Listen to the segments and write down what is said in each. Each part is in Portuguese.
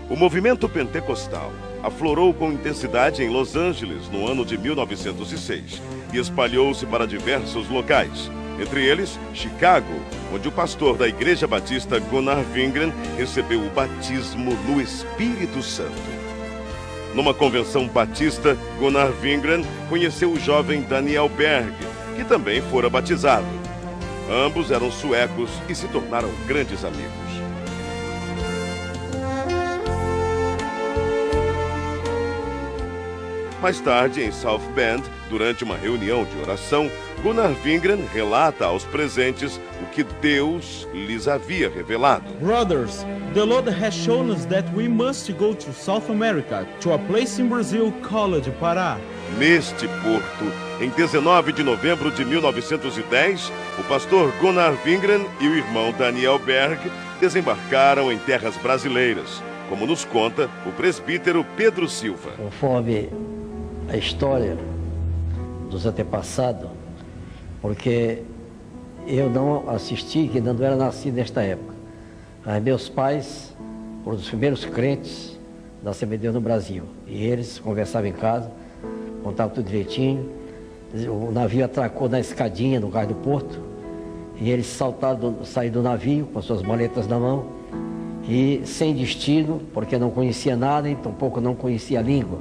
O movimento pentecostal aflorou com intensidade em Los Angeles no ano de 1906 e espalhou-se para diversos locais, entre eles Chicago, onde o pastor da Igreja Batista Gunnar Wingren recebeu o batismo no Espírito Santo. Numa convenção batista, Gunnar Wingren conheceu o jovem Daniel Berg, que também fora batizado. Ambos eram suecos e se tornaram grandes amigos. Mais tarde, em South Bend, durante uma reunião de oração, Gunnar Wingren relata aos presentes o que Deus lhes havia revelado. Brothers, the Lord has shown us that we must go to South America, to a place in Brazil called Pará. Neste porto, em 19 de novembro de 1910, o pastor Gunnar Wingren e o irmão Daniel Berg desembarcaram em terras brasileiras, como nos conta o presbítero Pedro Silva. Conforme a história dos antepassados, porque eu não assisti, que não era nascido nesta época. Mas meus pais foram os primeiros crentes da Assembleia de Deus no Brasil. E eles conversavam em casa, contavam tudo direitinho. O navio atracou na escadinha no cais do porto. E eles saíram do navio com as suas maletas na mão. E sem destino, porque não conhecia nada e tampouco não conhecia a língua.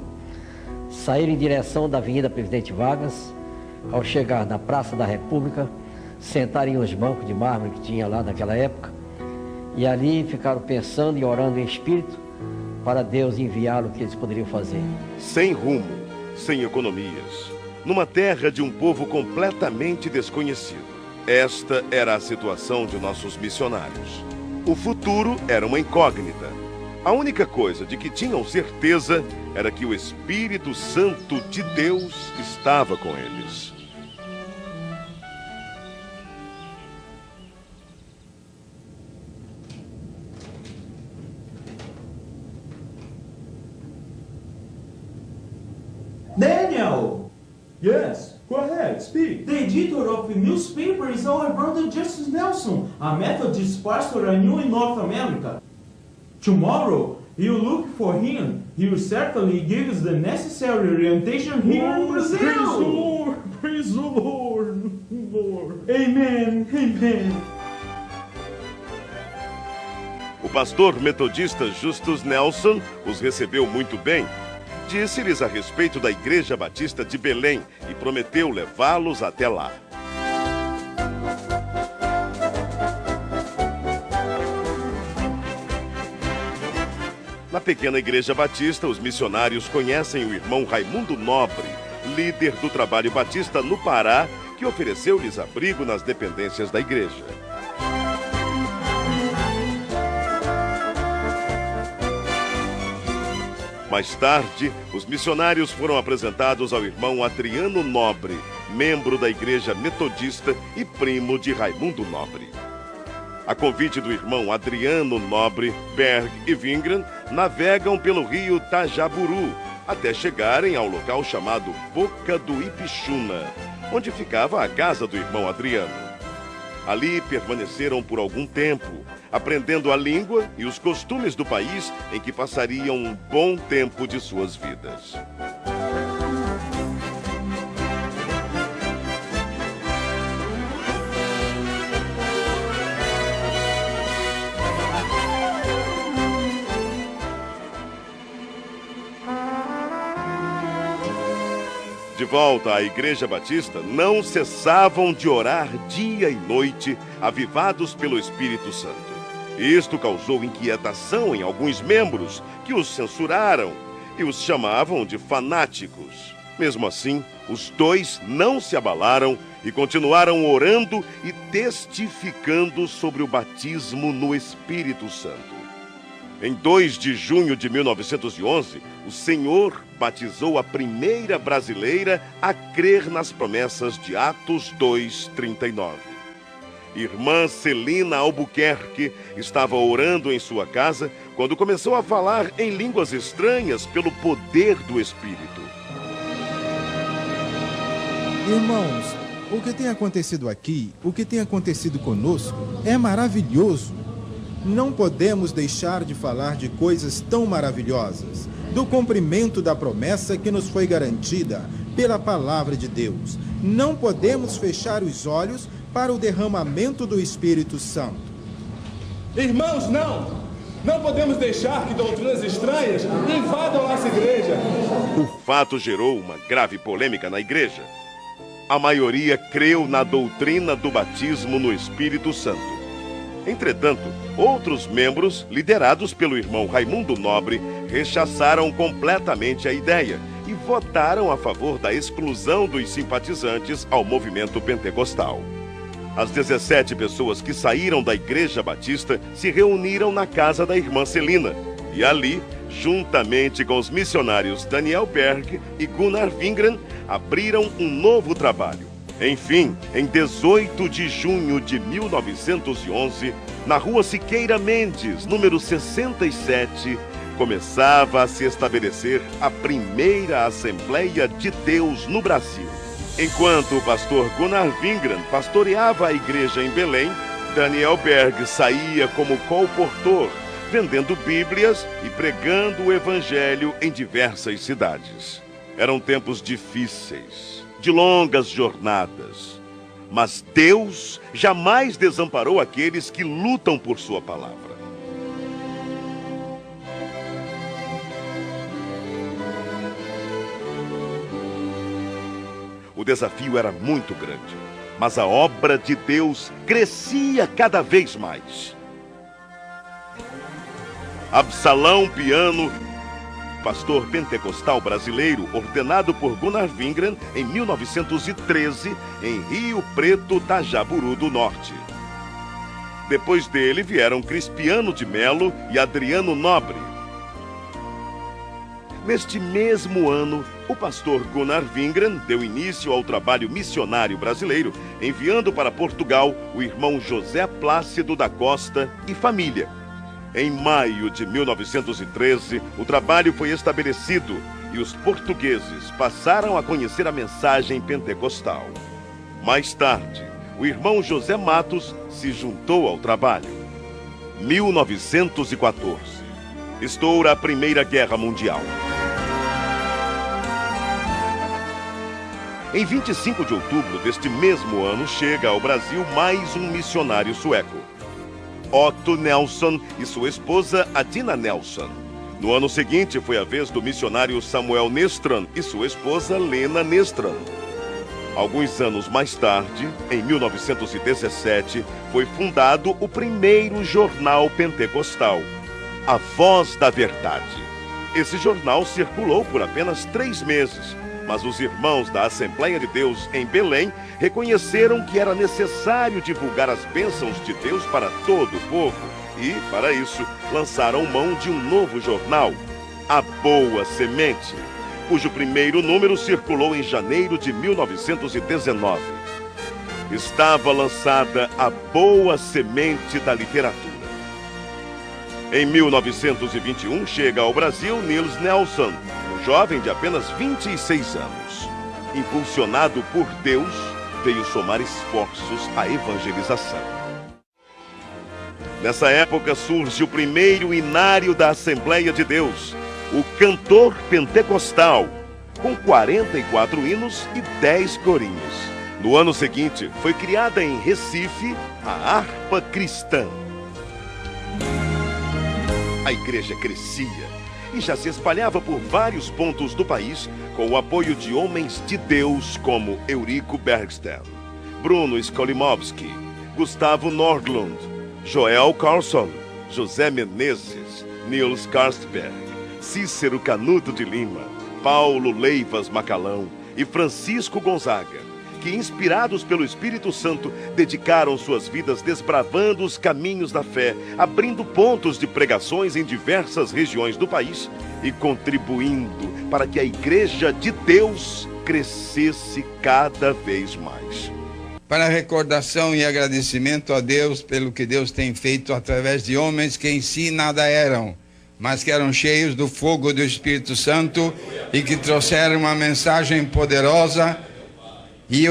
Saíram em direção da Avenida Presidente Vargas. Ao chegar na Praça da República, sentaram em uns bancos de mármore que tinha lá naquela época. E ali ficaram pensando e orando em espírito para Deus enviá-lo o que eles poderiam fazer. Sem rumo, sem economias, numa terra de um povo completamente desconhecido. Esta era a situação de nossos missionários. O futuro era uma incógnita. A única coisa de que tinham certeza era que o Espírito Santo de Deus estava com eles. Daniel! Yes, go ahead, speak. The editor of the newspaper is our brother Justice Nelson, a Methodist pastor I knew in North America. Tomorrow, you look for him. He will certainly give us the necessary orientation here in Brazil. Praise the Lord, praise the Lord, Lord. Amen, amen. O pastor metodista Justus Nelson os recebeu muito bem. Disse-lhes a respeito da Igreja Batista de Belém e prometeu levá-los até lá. Na pequena Igreja Batista, os missionários conhecem o irmão Raimundo Nobre, líder do trabalho batista no Pará, que ofereceu-lhes abrigo nas dependências da igreja. Mais tarde, os missionários foram apresentados ao irmão Adriano Nobre, membro da Igreja Metodista e primo de Raimundo Nobre. A convite do irmão Adriano Nobre, Berg e Wingren navegam pelo rio Tajaburu até chegarem ao local chamado Boca do Ipixuna, onde ficava a casa do irmão Adriano. Ali permaneceram por algum tempo, aprendendo a língua e os costumes do país em que passariam um bom tempo de suas vidas. De volta à Igreja Batista, não cessavam de orar dia e noite, avivados pelo Espírito Santo. Isto causou inquietação em alguns membros, que os censuraram e os chamavam de fanáticos. Mesmo assim, os dois não se abalaram e continuaram orando e testificando sobre o batismo no Espírito Santo. Em 2 de junho de 1911, o Senhor batizou a primeira brasileira a crer nas promessas de Atos 2:39. Irmã Celina Albuquerque estava orando em sua casa quando começou a falar em línguas estranhas pelo poder do Espírito. Irmãos, o que tem acontecido aqui, o que tem acontecido conosco, é maravilhoso. não podemos deixar de falar de coisas tão maravilhosas, do cumprimento da promessa que nos foi garantida pela palavra de Deus. Não podemos fechar os olhos para o derramamento do Espírito Santo. Irmãos, não podemos deixar que doutrinas estranhas invadam nossa igreja. O fato gerou uma grave polêmica na igreja. A maioria creu na doutrina do batismo no Espírito Santo. Entretanto, outros membros, liderados pelo irmão Raimundo Nobre, rechaçaram completamente a ideia e votaram a favor da exclusão dos simpatizantes ao movimento pentecostal. As 17 pessoas que saíram da Igreja Batista se reuniram na casa da irmã Celina e ali, juntamente com os missionários Daniel Berg e Gunnar Wingren, abriram um novo trabalho. Enfim, em 18 de junho de 1911, na rua Siqueira Mendes, número 67, começava a se estabelecer a primeira Assembleia de Deus no Brasil. Enquanto o pastor Gunnar Wingren pastoreava a igreja em Belém, Daniel Berg saía como colportor, vendendo Bíblias e pregando o Evangelho em diversas cidades. Eram tempos difíceis, de longas jornadas, mas Deus jamais desamparou aqueles que lutam por sua palavra. O desafio era muito grande, mas a obra de Deus crescia cada vez mais. Absalão Piano, pastor pentecostal brasileiro, ordenado por Gunnar Wingren em 1913, em Rio Preto, Tajaburu do Norte. Depois dele vieram Crispiano de Melo e Adriano Nobre. Neste mesmo ano, o pastor Gunnar Wingren deu início ao trabalho missionário brasileiro, enviando para Portugal o irmão José Plácido da Costa e família. Em maio de 1913, o trabalho foi estabelecido e os portugueses passaram a conhecer a mensagem pentecostal. Mais tarde, o irmão José Matos se juntou ao trabalho. 1914. Estoura a Primeira Guerra Mundial. Em 25 de outubro deste mesmo ano, chega ao Brasil mais um missionário sueco, Otto Nelson e sua esposa Adina Nelson. No ano seguinte, foi a vez do missionário Samuel Nestran e sua esposa Lena Nestran. Alguns anos mais tarde, em 1917, foi fundado o primeiro jornal pentecostal, A Voz da Verdade. Esse jornal circulou por apenas 3 meses, mas os irmãos da Assembleia de Deus em Belém reconheceram que era necessário divulgar as bênçãos de Deus para todo o povo e, para isso, lançaram mão de um novo jornal, A Boa Semente, cujo primeiro número circulou em janeiro de 1919. Estava lançada a Boa Semente da Literatura. Em 1921, chega ao Brasil Niels Nelson, um jovem de apenas 26 anos. Impulsionado por Deus, veio somar esforços à evangelização. Nessa época surge o primeiro inário da Assembleia de Deus, o Cantor Pentecostal, com 44 hinos e 10 corinhos. No ano seguinte, foi criada em Recife a Harpa Cristã. A igreja crescia e já se espalhava por vários pontos do país com o apoio de homens de Deus como Eurico Bergsten, Bruno Skolimowski, Gustavo Nordlund, Joel Carlson, José Menezes, Niels Karstberg, Cícero Canuto de Lima, Paulo Leivas Macalão e Francisco Gonzaga, que, inspirados pelo Espírito Santo, dedicaram suas vidas desbravando os caminhos da fé, abrindo pontos de pregações em diversas regiões do país e contribuindo para que a Igreja de Deus crescesse cada vez mais. Para recordação e agradecimento a Deus pelo que Deus tem feito através de homens que em si nada eram, mas que eram cheios do fogo do Espírito Santo e que trouxeram uma mensagem poderosa. E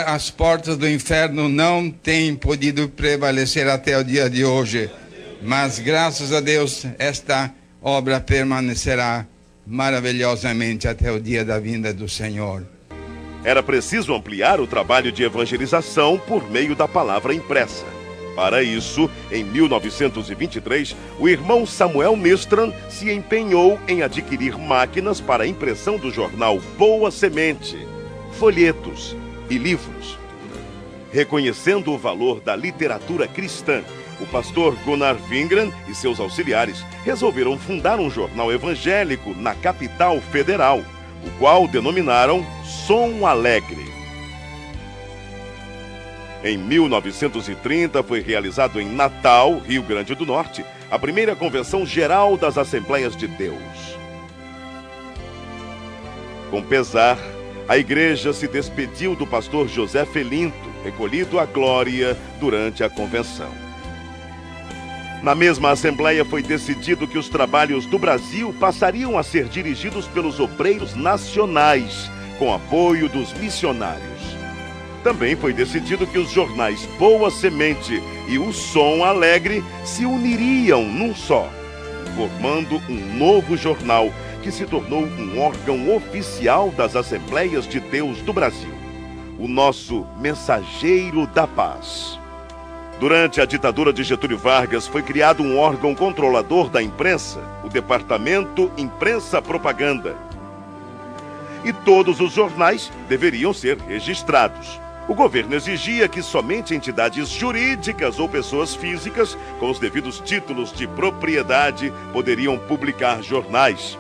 as portas do inferno não têm podido prevalecer até o dia de hoje. Mas, graças a Deus, esta obra permanecerá maravilhosamente até o dia da vinda do Senhor. Era preciso ampliar o trabalho de evangelização por meio da palavra impressa. Para isso, em 1923, o irmão Samuel Nistran se empenhou em adquirir máquinas para a impressão do jornal Boa Semente, folhetos e livros. Reconhecendo o valor da literatura cristã, o pastor Gunnar Wingren e seus auxiliares resolveram fundar um jornal evangélico na capital federal, o qual denominaram Som Alegre. Em 1930 foi realizado em Natal, Rio Grande do Norte, a primeira Convenção Geral das Assembleias de Deus. Com pesar, a igreja se despediu do pastor José Felinto, recolhido à glória durante a convenção. Na mesma assembleia foi decidido que os trabalhos do Brasil passariam a ser dirigidos pelos obreiros nacionais, com apoio dos missionários. Também foi decidido que os jornais Boa Semente e o Som Alegre se uniriam num só, formando um novo jornal que se tornou um órgão oficial das Assembleias de Deus do Brasil, o nosso Mensageiro da Paz. Durante a ditadura de Getúlio Vargas, foi criado um órgão controlador da imprensa, o Departamento Imprensa Propaganda. E todos os jornais deveriam ser registrados. O governo exigia que somente entidades jurídicas ou pessoas físicas, com os devidos títulos de propriedade, poderiam publicar jornais.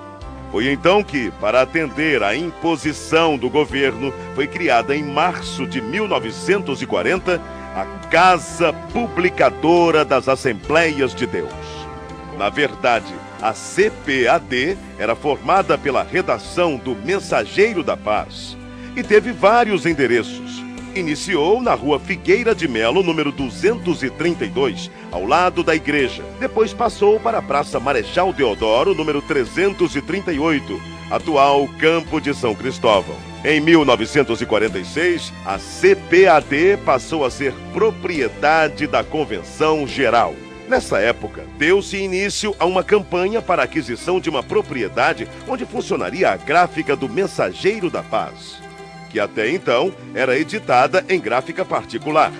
Foi então que, para atender à imposição do governo, foi criada em março de 1940 a Casa Publicadora das Assembleias de Deus. Na verdade, a CPAD era formada pela redação do Mensageiro da Paz e teve vários endereços. Iniciou na Rua Figueira de Melo, número 232, ao lado da igreja. Depois passou para a Praça Marechal Deodoro, número 338, atual Campo de São Cristóvão. Em 1946, a CPAD passou a ser propriedade da Convenção Geral. Nessa época, deu-se início a uma campanha para a aquisição de uma propriedade onde funcionaria a gráfica do Mensageiro da Paz, que até então era editada em gráfica particular.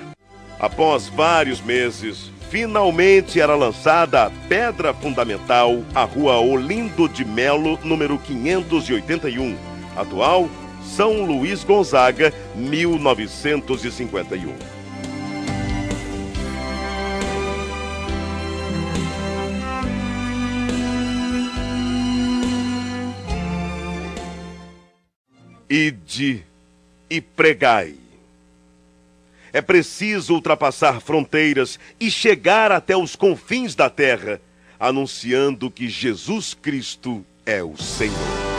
Após vários meses, finalmente era lançada a pedra fundamental, a Rua Olindo de Melo, número 581, atual São Luís Gonzaga, 1951. Ide e pregai. É preciso ultrapassar fronteiras e chegar até os confins da terra, anunciando que Jesus Cristo é o Senhor.